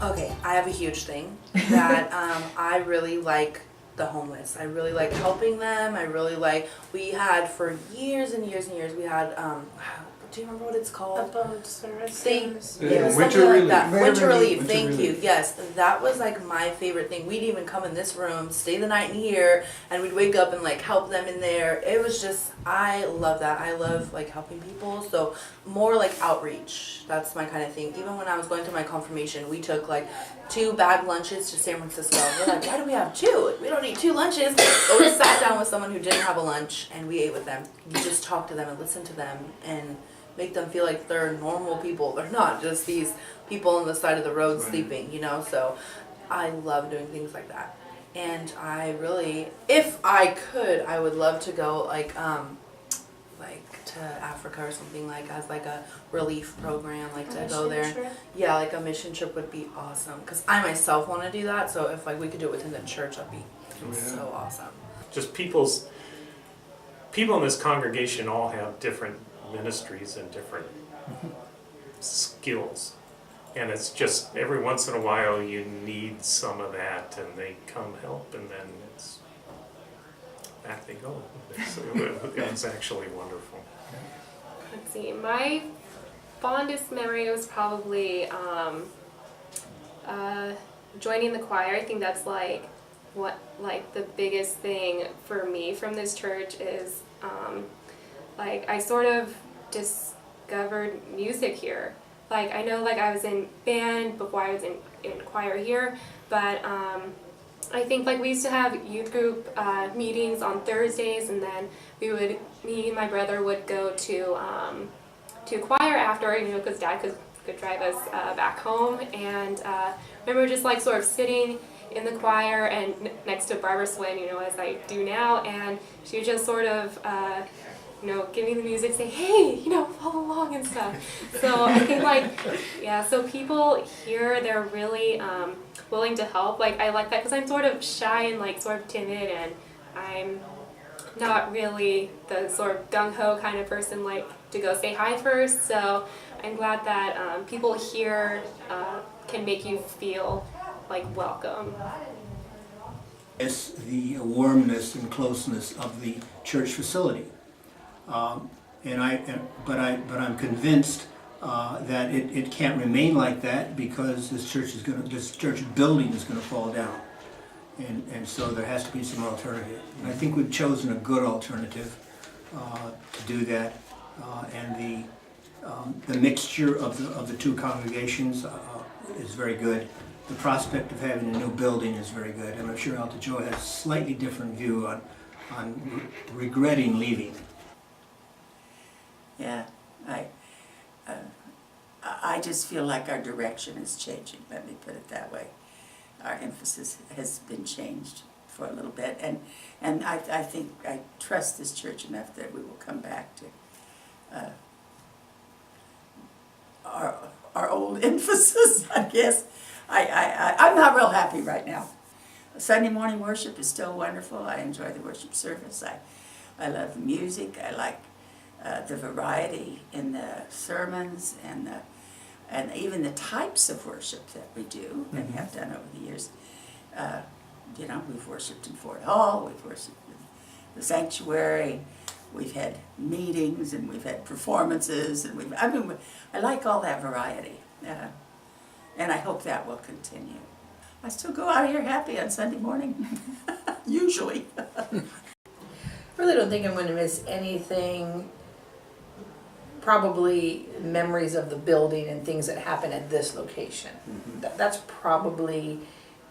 Okay, I have a huge thing that I really like the homeless. I really like helping them. I really like, we had for years and years and years, we had, do you remember what it's called? Boat service. It was Winter something like relief. that. Winter relief, Winter thank you. relief. Yes, that was like my favorite thing. We'd even come in this room, stay the night in here, and we'd wake up and like help them in there. It was just, I love that. I love like helping people. So more like outreach. That's my kind of thing. Even when I was going through my confirmation, we took like 2 bag lunches to San Francisco. We're like, why do we have 2? We don't need 2 lunches. But we sat down with someone who didn't have a lunch and we ate with them. You just talk to them and listen to them and make them feel like they're normal people. They're not just these people on the side of the road sleeping, you know? So I love doing things like that. And I really, if I could, I would love to go like to Africa or something, like as like a relief program, like to go there. Trip. Yeah, like a mission trip would be awesome. Cause I myself want to do that. So if like we could do it within the church, that'd be so awesome. Just people in this congregation all have different ministries and different skills, and it's just every once in a while you need some of that and they come help, and then it's back they go. It's actually wonderful. Let's see, my fondest memory was probably joining the choir. I think that's like the biggest thing for me from this church is like I sort of discovered music here. Like I know like I was in band before I was in choir here, but I think like we used to have youth group meetings on Thursdays, and then me and my brother would go to choir after, you know, because Dad could drive us back home, and remember just like sort of sitting in the choir and next to Barbara Swin, you know, as I do now, and she would just sort of you know, give me the music, say, hey, you know, follow along and stuff. So I think like, yeah, so people here, they're really willing to help. Like I like that because I'm sort of shy and like sort of timid, and I'm not really the sort of gung-ho kind of person like to go say hi first. So I'm glad that people here can make you feel like welcome. It's the warmness and closeness of the church facility. But I'm convinced that it can't remain like that, because this church building is going to fall down, and so there has to be some alternative. And I think we've chosen a good alternative to do that, and the mixture of the 2 congregations is very good. The prospect of having a new building is very good, and I'm sure Alta Joy has a slightly different view on regretting leaving. Yeah, I just feel like our direction is changing, let me put it that way. Our emphasis has been changed for a little bit, and I think I trust this church enough that we will come back to our old emphasis, I guess. I'm not real happy right now. Sunday morning worship is still wonderful. I enjoy the worship service. I love the music. I like the variety in the sermons and even the types of worship that we do and have done over the years. You know, we've worshipped in Fort Hall, we've worshipped in the sanctuary, we've had meetings, and we've had performances, and I like all that variety, and I hope that will continue. I still go out here happy on Sunday morning, usually. I really don't think I'm going to miss anything. Probably memories of the building and things that happen at this location. That's probably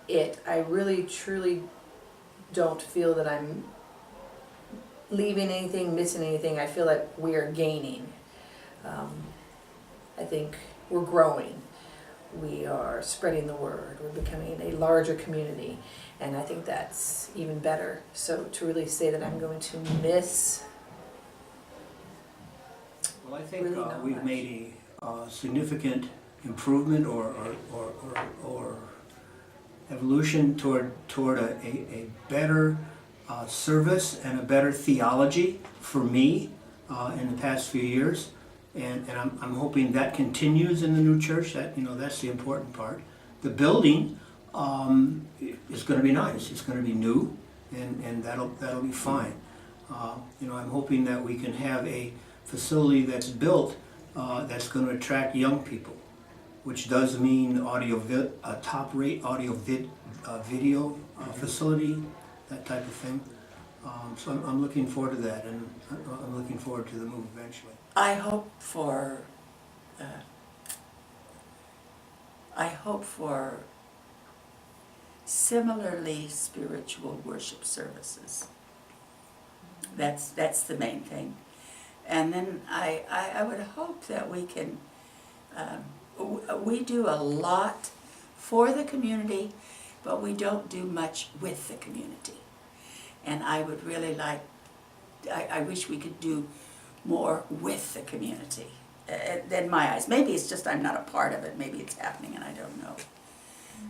it. I really truly don't feel that I'm leaving anything, missing anything. I feel like we are gaining. I think we're growing. We are spreading the word. We're becoming a larger community, and I think that's even better. So to really say that I'm going to miss. Well, I think Really not we've much. made a significant improvement or evolution toward a better service and a better theology for me in the past few years, and I'm hoping that continues in the new church. That, you know, that's the important part. The building is going to be nice. It's going to be new, and that'll be fine. You know, I'm hoping that we can have a facility that's built that's going to attract young people, which does mean top-rate video facility, that type of thing. So I'm looking forward to that, and I'm looking forward to the move eventually. I hope for similarly spiritual worship services. That's the main thing. And then I would hope that we can, we do a lot for the community, but we don't do much with the community. And I would really like, I wish we could do more with the community, in my eyes. Maybe it's just I'm not a part of it, maybe it's happening and I don't know.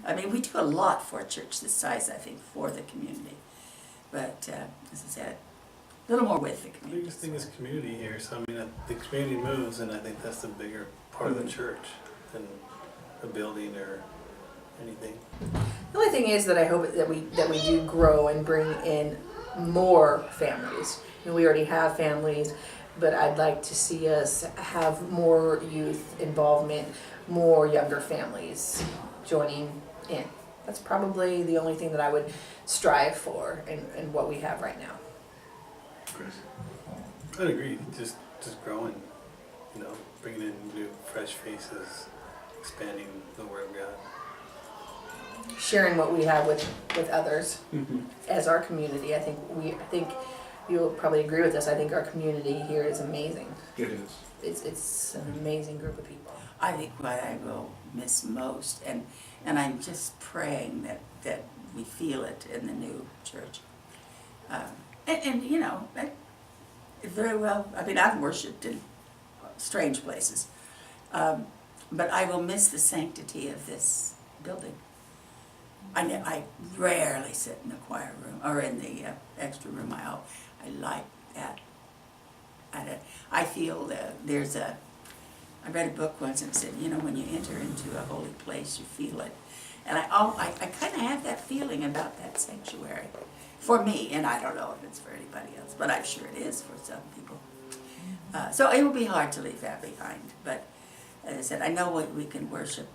I mean, we do a lot for a church this size, I think, for the community. But, as I said, a little more with the The community. biggest thing is community here, so I mean, the community moves, and I think that's the bigger part of the church than a building or anything. The only thing is that I hope that we do grow and bring in more families. You know, we already have families, but I'd like to see us have more youth involvement, more younger families joining in. That's probably the only thing that I would strive for in what we have right now. I'd agree, just growing, you know, bringing in new, fresh faces, expanding the Word of God. Sharing what we have with others as our community. I think you'll probably agree with this. I think our community here is amazing. It is. It's an amazing group of people. I think what I will miss most, and I'm just praying that we feel it in the new church. And you know, very well, I mean, I've worshipped in strange places, but I will miss the sanctity of this building. I rarely sit in the choir room or in the extra room. I like that. I feel that I read a book once and it said, you know, when you enter into a holy place, you feel it. And I kind of have that feeling about that sanctuary. For me, and I don't know if it's for anybody else, but I'm sure it is for some people. So it will be hard to leave that behind. But as I said, I know we can worship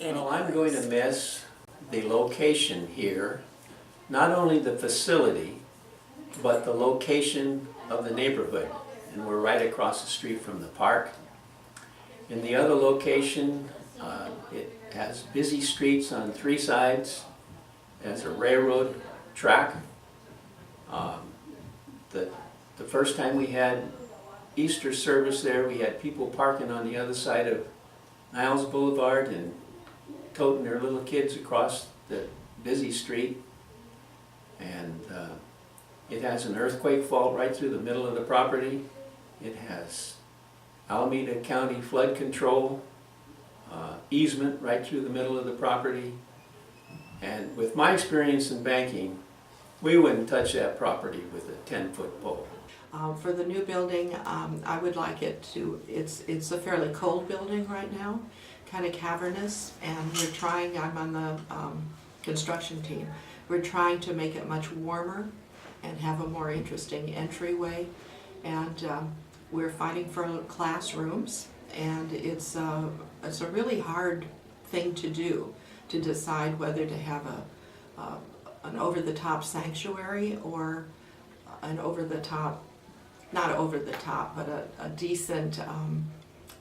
anywhere. Well, I'm going to miss the location here, not only the facility, but the location of the neighborhood. And we're right across the street from the park. In the other location, it has busy streets on 3 sides, as a railroad track. The first time we had Easter service there, we had people parking on the other side of Niles Boulevard and toting their little kids across the busy street. And it has an earthquake fault right through the middle of the property. It has Alameda County flood control easement right through the middle of the property. And with my experience in banking, we wouldn't touch that property with a 10-foot pole. For the new building, I would like it to, it's a fairly cold building right now, kind of cavernous, and we're trying, I'm on the construction team, we're trying to make it much warmer and have a more interesting entryway. And we're fighting for classrooms, and it's a really hard thing to do, to decide whether to have an over-the-top sanctuary or an over-the-top, not over-the-top, but a decent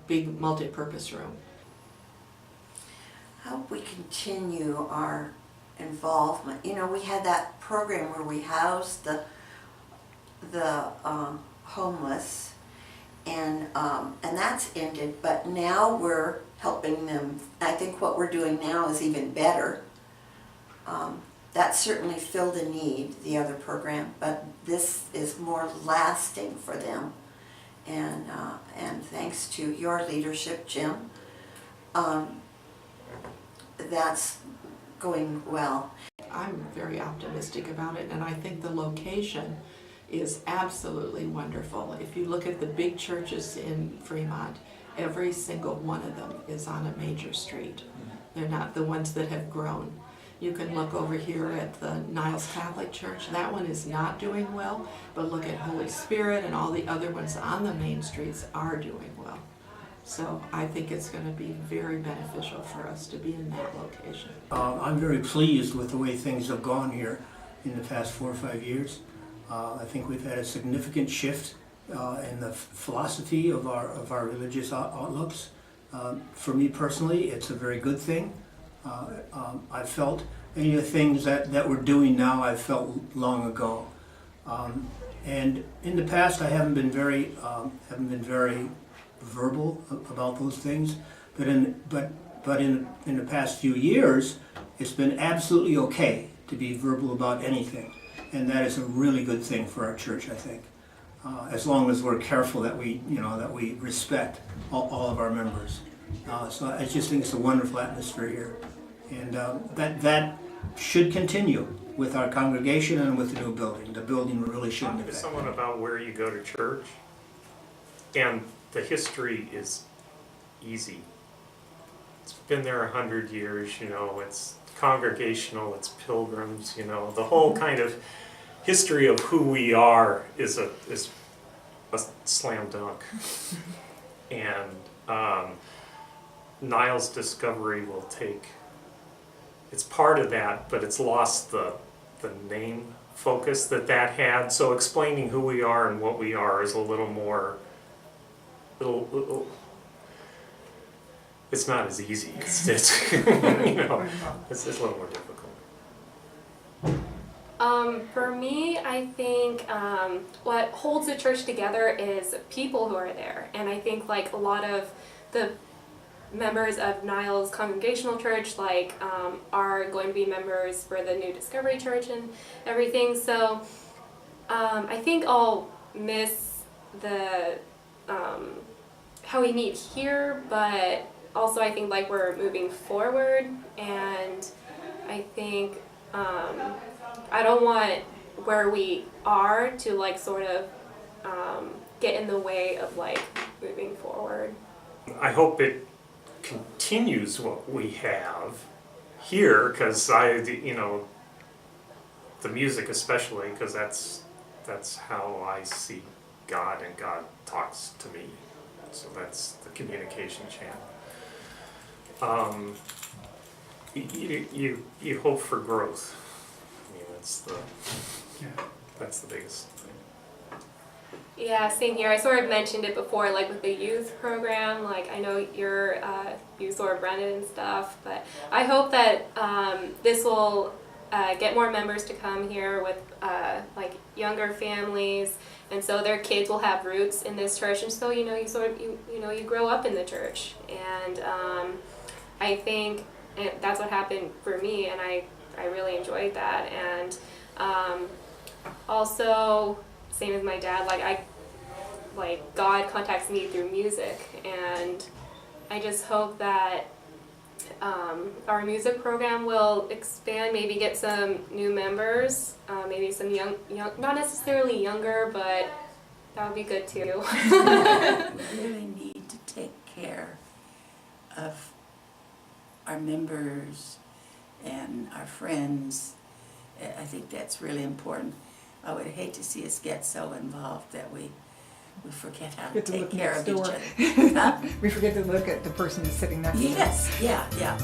big multi-purpose room. I hope we continue our involvement. You know, we had that program where we housed the homeless, and that's ended. But now we're helping them. I think what we're doing now is even better. That certainly filled a need, the other program, but this is more lasting for them. And thanks to your leadership, Jim, that's going well. I'm very optimistic about it, and I think the location is absolutely wonderful. If you look at the big churches in Fremont, every single one of them is on a major street. They're not the ones that have grown. You can look over here at the Niles Catholic Church. That one is not doing well, but look at Holy Spirit and all the other ones on the main streets are doing well. So I think it's going to be very beneficial for us to be in that location. I'm very pleased with the way things have gone here in the past 4 or 5 years. I think we've had a significant shift in the philosophy of our religious outlooks. For me personally, it's a very good thing. I felt any of the things that we're doing now, I felt long ago. And in the past, I haven't been very verbal about those things. But in the past few years, it's been absolutely okay to be verbal about anything, and that is a really good thing for our church, I think. As long as we're careful that we respect all of our members. So I just think it's a wonderful atmosphere here. And that should continue with our congregation and with the new building. The building really shouldn't Talk to affect. someone about where you go to church, and the history is easy. It's been there 100 years, it's congregational, it's pilgrims, the whole kind of history of who we are is a slam dunk. And Niles Discovery will take, it's part of that, but it's lost the name focus that had. So explaining who we are and what we are is a little more, it's not as easy. It's it's a little more difficult. For me, I think what holds the church together is people who are there. And I think like a lot of the members of Niles Congregational Church are going to be members for the new Discovery Church and everything. So I think I'll miss the how we meet here, but also I think we're moving forward, and I think I don't want where we are to sort of get in the way of moving forward. I hope it continues what we have here, because the music especially, because that's how I see God, and God talks to me. So that's the communication channel. You hope for growth. I mean, that's the biggest thing. Yeah, same here. I sort of mentioned it before, with the youth program. I know you sort of run it and stuff, but I hope that this will get more members to come here with younger families, and so their kids will have roots in this church, and so you grow up in the church, and I think that's what happened for me, and I really enjoyed that, and also same as my dad, God contacts me through music, and I just hope that our music program will expand, maybe get some new members, maybe some young, not necessarily younger, but that would be good too. We really need to take care of our members and our friends. I think that's really important. I would hate to see us get so involved that we forget how to take care of each other. Huh? We forget to look at the person that's sitting next to us. Yes, yeah.